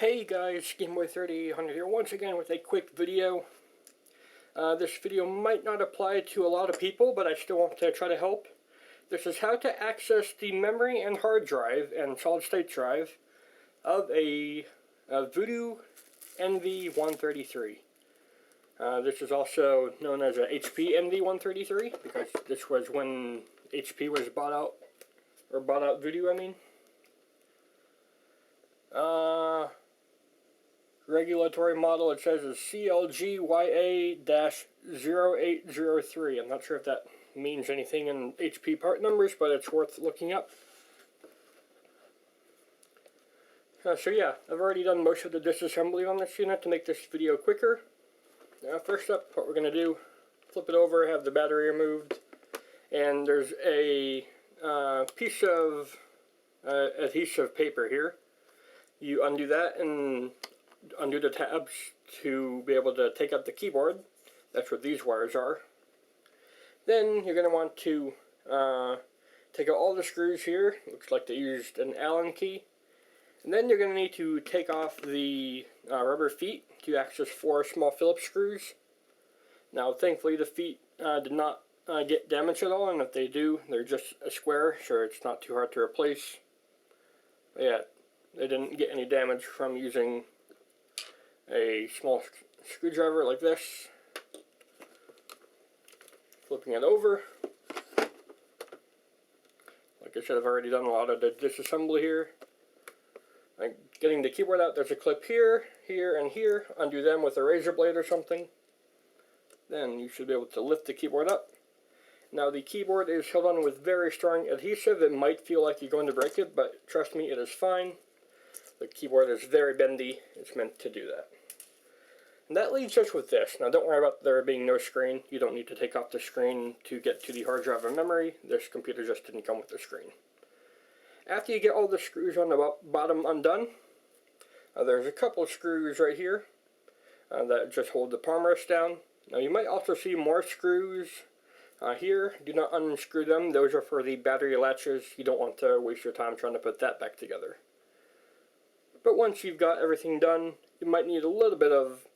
Hey guys, GameBoy30 here once again with a quick video. This video might not apply to a lot of people, but I still want to try to help. This is how to access the memory and hard drive and solid state drive of a Voodoo Envy 133. This is also known as a HP Envy 133 because this was when HP was bought out Voodoo, I mean. Regulatory model, it says, is CLGYA-0803. I'm not sure if that means anything in HP part numbers, but it's worth looking up. So yeah, I've already done most of the disassembly on this unit to make this video quicker. First up, what we're going to do, flip it over, have the battery removed, and there's a piece of adhesive paper here. You undo that and undo the tabs to be able to take out the keyboard. That's what these wires are. Then you're going to want to take out all the screws here. Looks like they used an Allen key. And then you're going to need to take off the rubber feet to access 4 small Phillips screws. Now thankfully the feet did not get damaged at all, and if they do, they're just a square, so it's not too hard to replace. But yeah, they didn't get any damage from using a small screwdriver like this. Flipping it over. Like I said, I've already done a lot of the disassembly here. Getting the keyboard out, there's a clip here, here, and here. Undo them with a razor blade or something. Then you should be able to lift the keyboard up. Now the keyboard is held on with very strong adhesive. It might feel like you're going to break it, but trust me, it is fine. The keyboard is very bendy. It's meant to do that. And that leaves us with this. Now don't worry about there being no screen. You don't need to take off the screen to get to the hard drive and memory. This computer just didn't come with the screen. After you get all the screws on the bottom undone, there's a couple of screws right here that just hold the palm rest down. Now you might also see more screws here. Do not unscrew them. Those are for the battery latches. You don't want to waste your time trying to put that back together. But once you've got everything done, you might need a little bit of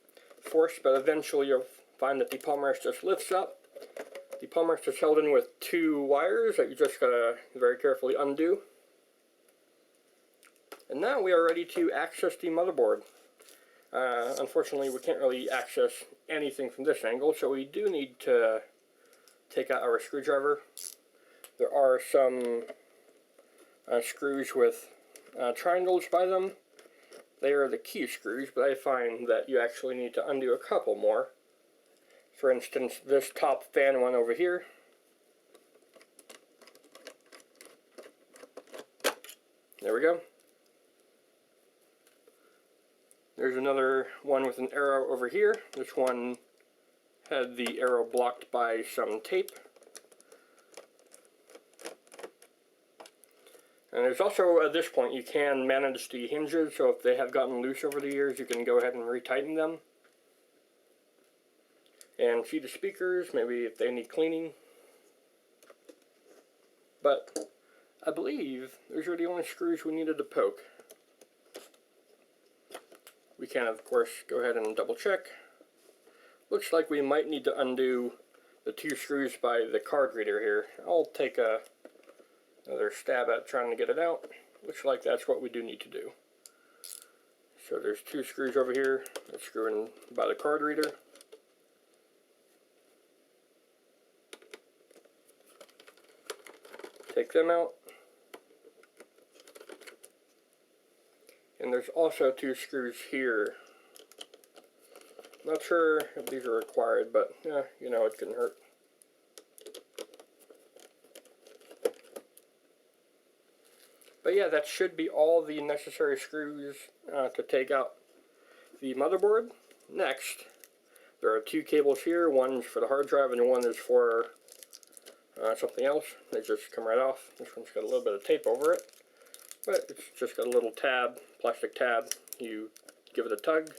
force, but eventually you'll find that the palm rest just lifts up. The palm rest is held in with 2 wires that you just gotta very carefully undo. And now we are ready to access the motherboard. Unfortunately, we can't really access anything from this angle, so we do need to take out our screwdriver. There are some screws with triangles by them. They are the key screws, but I find that you actually need to undo a couple more. For instance, this top fan one over here. There we go. There's another one with an arrow over here. This one had the arrow blocked by some tape. And there's also, at this point, you can manage the hinges, so if they have gotten loose over the years, you can go ahead and retighten them. And see the speakers, maybe if they need cleaning. But I believe those are the only screws we needed to poke. We can, of course, go ahead and double check. Looks like we might need to undo the 2 screws by the card reader here. I'll take another stab at trying to get it out. Looks like that's what we do need to do. So there's 2 screws over here that screw in by the card reader. Take them out. And there's also 2 screws here. Not sure if these are required, but yeah, you know, it couldn't hurt. But yeah, that should be all the necessary screws to take out the motherboard. Next, there are 2 cables here. One's for the hard drive and one is for something else. They just come right off. This one's got a little bit of tape over it, but it's just got a little tab, plastic tab. You give it a tug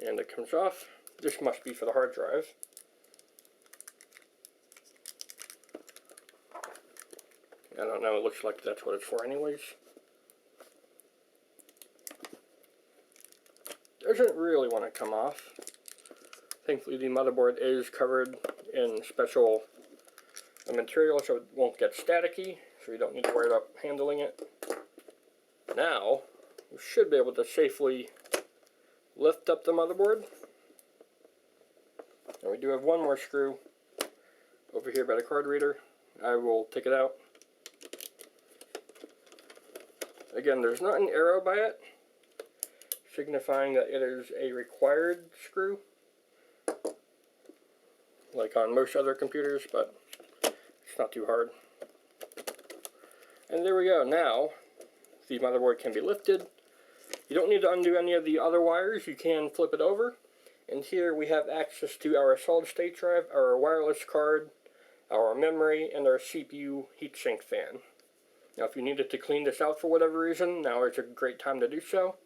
and it comes off. This must be for the hard drive. I don't know, it looks like that's what it's for anyways. doesn't really want to come off. Thankfully the motherboard is covered in special material so it won't get staticky, so you don't need to worry about handling it. Now, we should be able to safely lift up the motherboard. And we do have one more screw over here by the card reader. I will take it out. Again, there's not an arrow by it, signifying that it is a required screw, like on most other computers, but it's not too hard. And there we go. Now, the motherboard can be lifted. You don't need to undo any of the other wires. You can flip it over. And here we have access to our solid state drive, our wireless card, our memory, and our CPU heatsink fan. Now if you needed to clean this out for whatever reason, now is a great time to do so.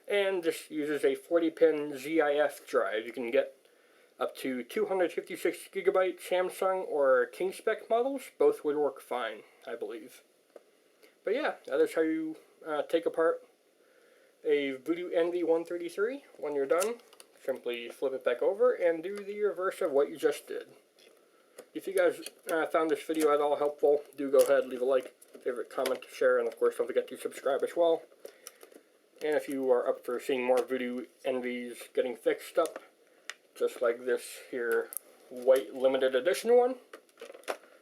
And this uses a 40-pin ZIF drive. You can get up to 256 gigabyte Samsung or King spec models. Both would work fine, I believe. But yeah, that is how you take apart a Voodoo Envy 133. When you're done, simply flip it back over and do the reverse of what you just did. If you guys found this video at all helpful, do go ahead, leave a like, favorite, comment, share, and of course don't forget to subscribe as well. And if you are up for seeing more Voodoo Envies getting fixed up, just like this here white limited edition one,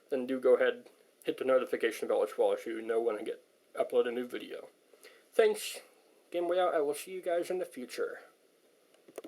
then do go ahead, hit the notification bell as well so you know when I upload a new video. Thanks, Game Boy out. I will see you guys in the future.